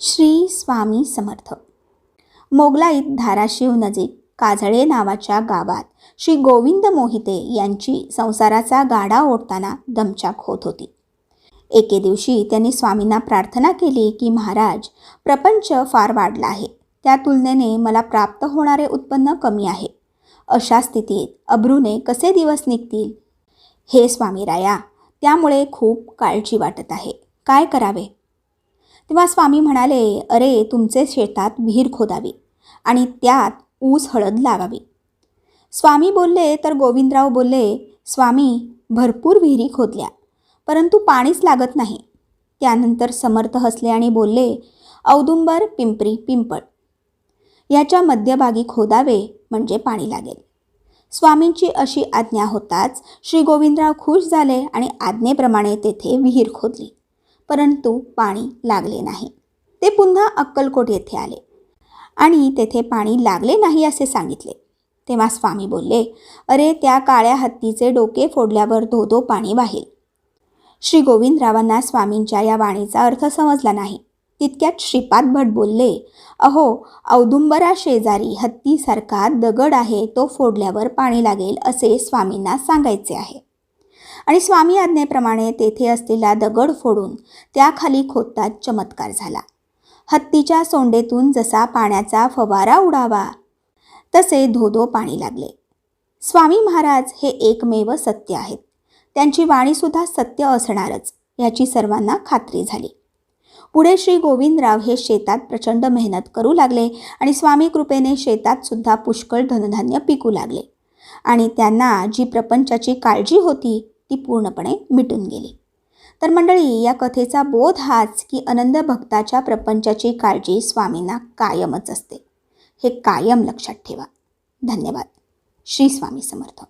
श्री स्वामी समर्थ. मोगलाईत धाराशिव नजीक काजळे नावाच्या गावात श्री गोविंद मोहिते यांची संसाराचा गाडा ओढताना दमछाक होत होती. एके दिवशी त्यांनी स्वामींना प्रार्थना केली की महाराज, प्रपंच फार वाढला आहे, त्या तुलनेने मला प्राप्त होणारे उत्पन्न कमी आहे. अशा स्थितीत अब्रूने कसे दिवस निघतील? हे स्वामीराया, त्यामुळे खूप काळजी वाटत आहे, काय करावे? तेव्हा स्वामी म्हणाले, अरे, तुमचे शेतात विहीर खोदावी आणि त्यात ऊस हळद लावावी. स्वामी बोलले तर गोविंदराव बोलले, स्वामी, भरपूर विहिरी खोदल्या, परंतु पाणीच लागत नाही. त्यानंतर समर्थ हसले आणि बोलले, औदुंबर, पिंपरी, पिंपळ याच्या मध्यभागी खोदावे म्हणजे पाणी लागेल. स्वामींची अशी आज्ञा होताच श्री गोविंदराव खुश झाले आणि आज्ञेप्रमाणे तेथे विहीर खोदली, परंतु पाणी लागले नाही. ते पुन्हा अक्कलकोट येथे आले आणि तेथे पाणी लागले नाही असे सांगितले. तेव्हा स्वामी बोलले, अरे, त्या काळ्या हत्तीचे डोके फोडल्यावर धोधो पाणी वाहील. श्री गोविंदरावांना स्वामींच्या या वाणीचा अर्थ समजला नाही. तितक्यात श्रीपाद भट बोलले, अहो, औदुंबरा शेजारी हत्तीसारखा दगड आहे, तो फोडल्यावर पाणी लागेल असे स्वामींना सांगायचे आहे. आणि स्वामी आज्ञेप्रमाणे तेथे असलेला दगड फोडून त्याखाली खोदताच चमत्कार झाला. हत्तीच्या सोंडेतून जसा पाण्याचा फवारा उडावा तसे धोधो पाणी लागले. स्वामी महाराज हे एकमेव सत्य आहेत. त्यांची वाणीसुद्धा सत्य असणारच याची सर्वांना खात्री झाली. पुढे श्री गोविंदराव हे शेतात प्रचंड मेहनत करू लागले आणि स्वामी कृपेने शेतात सुद्धा पुष्कळ धनधान्य पिकू लागले आणि त्यांना जी प्रपंचाची काळजी होती ती पूर्णपणे मिटून गेली. तर मंडळी, या कथेचा बोध हाच की आनंद भक्ताच्या प्रपंचाची काळजी स्वामींना कायमच असते. हे कायम लक्षात ठेवा. धन्यवाद. श्री स्वामी समर्थ.